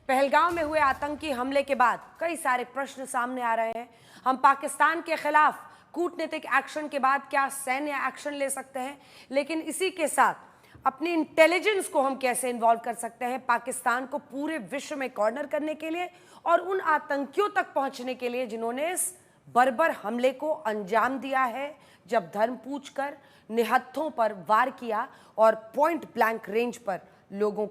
पहलगाम में हुए आतंकी हमले के बाद कई सारे प्रश्न सामने आ रहे हैं। हम पाकिस्तान के खिलाफ कूटनीतिक एक्शन के बाद क्या सैन्य एक्शन ले सकते हैं, लेकिन इसी के साथ अपनी इंटेलिजेंस को हम कैसे इन्वॉल्व कर सकते हैं पाकिस्तान को पूरे विश्व में कॉर्नर करने के लिए और उन आतंकियों तक पहुंचने के लिए जिन्होंने इस बर्बर हमले को अंजाम दिया है, जब धर्म पूछकर निहत्थों पर वार किया और पॉइंट ब्लैंक रेंज पर लोगों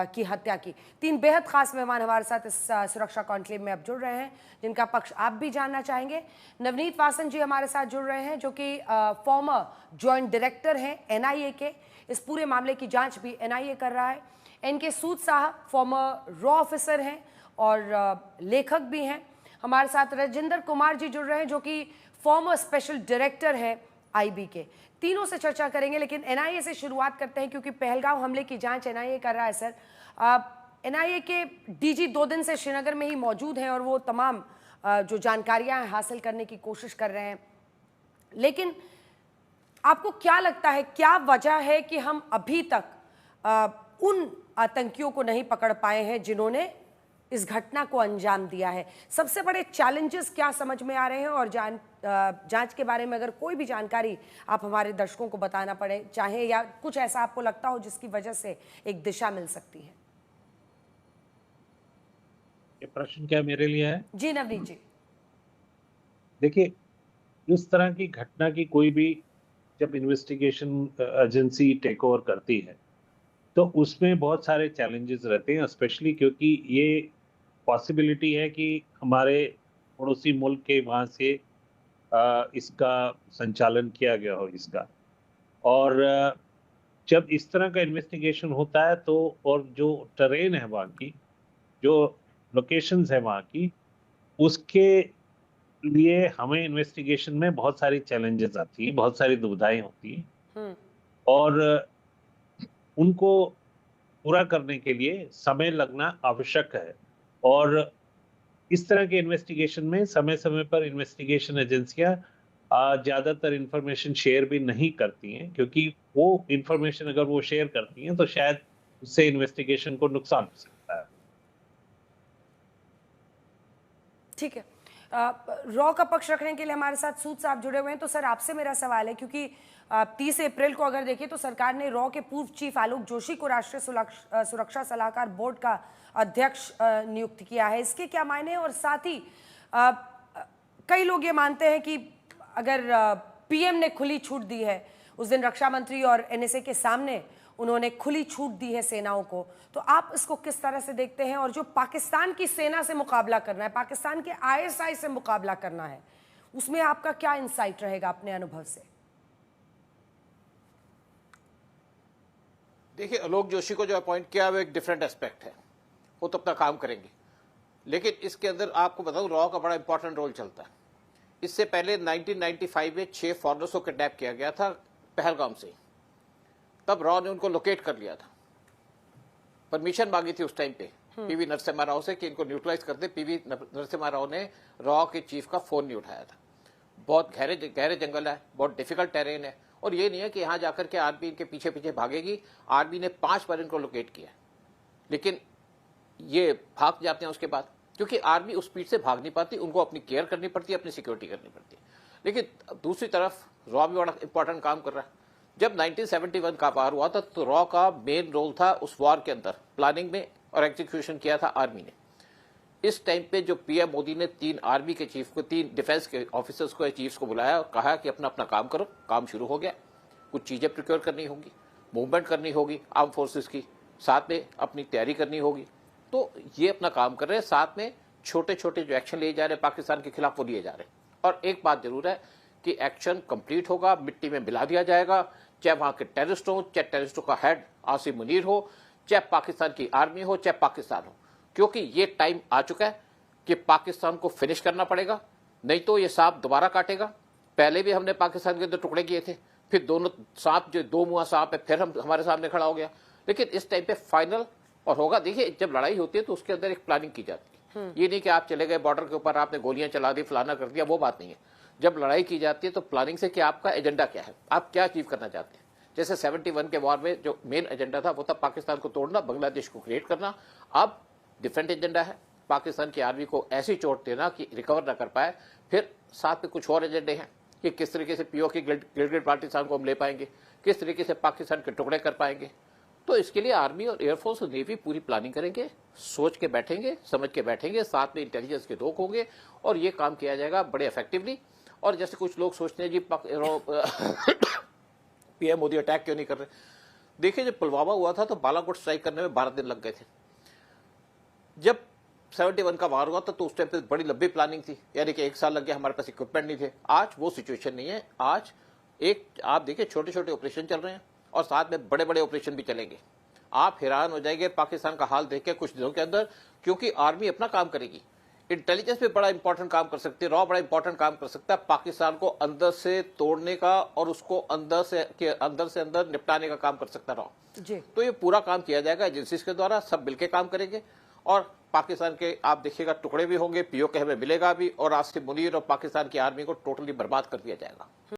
की हत्या की। तीन बेहद खास मेहमान हमारे साथ इस सुरक्षा कॉन्क्लेव में अब जुड़ रहे हैं, जिनका पक्ष आप भी जानना चाहेंगे। नवनीत वासन जी हमारे साथ जुड़ रहे हैं, जो कि फॉर्मर जॉइंट डायरेक्टर हैं एनआईए के। इस पूरे मामले की जांच भी एनआईए कर रहा है। एनके सूद साहब फॉर्मर रॉ ऑफिसर हैं और लेखक भी हैं। हमारे साथ राजेंद्र कुमार जी जुड़ रहे हैं, जो कि फॉर्मर स्पेशल डायरेक्टर है आईबी के। तीनों से चर्चा करेंगे, लेकिन एनआईए से शुरुआत करते हैं क्योंकि पहलगाम हमले की जांच एनआईए कर रहा है। सर, एनआईए के डीजी 2 दिन से श्रीनगर में ही मौजूद हैं और वो तमाम जो जानकारियां हासिल करने की कोशिश कर रहे हैं, लेकिन आपको क्या लगता है, क्या वजह है कि हम अभी तक उन आतंकियों को नहीं पकड़ पाए हैं जिन्होंने इस घटना को अंजाम दिया है? सबसे बड़े चैलेंजेस क्या समझ में आ रहे हैं? और जांच के बारे में अगर कोई भी जानकारी आप हमारे दर्शकों को बताना पड़े चाहे, या कुछ ऐसा आपको लगता हो जिसकी वजह से एक दिशा मिल सकती है। ये प्रश्न क्या मेरे लिए है? जी नवनीत जी। देखिए, इस तरह की घटना की कोई भी जब इन्वेस्टिगेशन एजेंसी टेक ओवर करती है तो उसमें बहुत सारे चैलेंजेस रहते हैं, स्पेशली क्योंकि ये पॉसिबिलिटी है कि हमारे पड़ोसी मुल्क के वहाँ से इसका संचालन किया गया हो इसका। और जब इस तरह का इन्वेस्टिगेशन होता है तो और जो टेरेन है वहाँ की, जो लोकेशंस है वहाँ की, उसके लिए हमें इन्वेस्टिगेशन में बहुत सारी चैलेंजेस आती हैं, बहुत सारी दुविधाएं होती हैं और उनको पूरा करने के लिए समय लगना आवश्यक है। और इस तरह के इन्वेस्टिगेशन में समय समय पर इन्वेस्टिगेशन एजेंसियां ज़्यादातर इंफॉर्मेशन शेयर भी नहीं करती हैं, क्योंकि वो इंफॉर्मेशन अगर वो शेयर करती हैं तो शायद उससे इन्वेस्टिगेशन को नुकसान हो सकता है। ठीक है, रॉ का पक्ष रखने के लिए हमारे साथ सूद साहब जुड़े हुए हैं। तो सर, आपसे मेरा सवाल है, क्योंकि 30 अप्रैल को अगर देखिए तो सरकार ने रॉ के पूर्व चीफ आलोक जोशी को राष्ट्रीय सुरक्षा सलाहकार बोर्ड का अध्यक्ष नियुक्त किया है। इसके क्या मायने हैं? और साथ ही कई लोग ये मानते हैं कि अगर पीएम ने खुली छूट दी है, उस दिन रक्षा मंत्री और एनएसए के सामने उन्होंने खुली छूट दी है सेनाओं को, तो आप इसको किस तरह से देखते हैं? और जो पाकिस्तान की सेना से मुकाबला करना है, पाकिस्तान के आईएसआई से मुकाबला करना है, उसमें आपका क्या इंसाइट रहेगा अपने अनुभव से? देखिए, आलोक जोशी को जो अपॉइंट किया वो एक डिफरेंट एस्पेक्ट है, वो तो अपना काम करेंगे, लेकिन इसके अंदर आपको बताऊं रॉ का बड़ा इंपॉर्टेंट रोल चलता है। इससे पहले 1995 में 6 फॉरनर्स को किडनैप किया गया था पहलगाम से, तब रॉ ने उनको लोकेट कर लिया था। परमिशन मांगी थी उस टाइम पे पीवी नरसिम्हा राव से कि इनको न्यूट्रलाइज कर दे। पीवी नरसिम्हा राव ने रॉ के चीफ का फोन नहीं उठाया था। बहुत गहरे जंगल है, बहुत डिफिकल्ट टेरेन है, और ये नहीं है कि यहाँ जाकर के आर्मी इनके पीछे पीछे भागेगी। आर्मी ने 5 बार इनको लोकेट किया, लेकिन ये भाग जाते हैं उसके बाद, क्योंकि आर्मी उस स्पीड से भाग नहीं पाती, उनको अपनी केयर करनी पड़ती है, अपनी सिक्योरिटी करनी पड़ती है। लेकिन दूसरी तरफ रॉ भी बड़ा इंपॉर्टेंट काम कर रहा है। जब 1971 का वार हुआ था तो रॉ का मेन रोल था उस वार के अंदर प्लानिंग में, और एग्जीक्यूशन किया था आर्मी ने। इस टाइम पे जो पीएम मोदी ने 3 आर्मी के चीफ को, 3 डिफेंस के ऑफिसर्स को, चीफ्स को बुलाया और कहा कि अपना अपना काम करो। काम शुरू हो गया, कुछ चीजें प्रिक्योर करनी होगी, मूवमेंट करनी होगी आर्म फोर्सेस की, साथ में अपनी तैयारी करनी होगी। तो ये अपना काम कर रहे हैं, साथ में छोटे छोटे जो एक्शन लिए जा रहे हैं पाकिस्तान के खिलाफ वो लिए जा रहे हैं। और एक बात जरूर है कि एक्शन कंप्लीट होगा, मिट्टी में मिला दिया जाएगा, चाहे वहां के टेररिस्ट हो, चाहे टेररिस्टों का हेड आसिम मुनीर हो, चाहे पाकिस्तान की आर्मी हो, चाहे पाकिस्तान हो, क्योंकि ये टाइम आ चुका है कि पाकिस्तान को फिनिश करना पड़ेगा, नहीं तो ये सांप दोबारा काटेगा। पहले भी हमने पाकिस्तान के 2 टुकड़े किए थे, फिर दोनों सांप जो 2 मुंहा सांप है फिर हम हमारे सामने खड़ा हो गया, लेकिन इस टाइम पे फाइनल और होगा। देखिए, जब लड़ाई होती है तो उसके अंदर एक प्लानिंग की जाती है। ये नहीं कि आप चले गए बॉर्डर के ऊपर, आपने गोलियां चला दी, फलाना कर दिया, वो बात नहीं है। जब लड़ाई की जाती है तो प्लानिंग से कि आपका एजेंडा क्या है, आप क्या अचीव करना चाहते हैं। जैसे 71 के वॉर में जो मेन एजेंडा था वो था पाकिस्तान को तोड़ना, बांग्लादेश को क्रिएट करना। अब डिफरेंट एजेंडा है। पाकिस्तान की आर्मी को ऐसी चोट देना कि रिकवर ना कर पाए। फिर साथ में कुछ और एजेंडे हैं कि किस तरीके से पीओ की गिलगिट बाल्टिस्तान को हम ले पाएंगे, किस तरीके से पाकिस्तान के टुकड़े कर पाएंगे। तो इसके लिए आर्मी और एयरफोर्स और नेवी पूरी प्लानिंग करेंगे, सोच के बैठेंगे, समझ के बैठेंगे, साथ में इंटेलिजेंस के लोग होंगे और ये काम किया जाएगा बड़े इफेक्टिवली। और जैसे कुछ लोग सोचते हैं जी पीएम मोदी अटैक क्यों नहीं कर रहे। देखिए जब पुलवामा हुआ था तो बालाकोट स्ट्राइक करने में 12 दिन लग गए थे। जब 71 का वार हुआ था तो उस टाइम पे बड़ी लंबी प्लानिंग थी, यानी कि 1 साल लग गया, हमारे पास इक्विपमेंट नहीं थे। आज वो सिचुएशन नहीं है। आज एक आप देखिए छोटे छोटे ऑपरेशन चल रहे हैं और साथ में बड़े बड़े ऑपरेशन भी चलेंगे। आप हैरान हो जाएंगे पाकिस्तान का हाल देख के कुछ दिनों के अंदर, क्योंकि आर्मी अपना काम करेगी। इंटेलिजेंस भी बड़ा इंपॉर्टेंट काम कर सकती है, रॉ बड़ा इंपॉर्टेंट काम कर सकता है पाकिस्तान को अंदर से तोड़ने का और उसको अंदर से अंदर निपटाने का काम कर सकता है रॉ जी। तो ये पूरा काम किया जाएगा एजेंसीज के द्वारा, सब मिलकर काम करेंगे और पाकिस्तान के आप देखिएगा टुकड़े भी होंगे, पीओ के हमें मिलेगा भी और आसिफ मुनीर और पाकिस्तान की आर्मी को टोटली बर्बाद कर दिया जाएगा।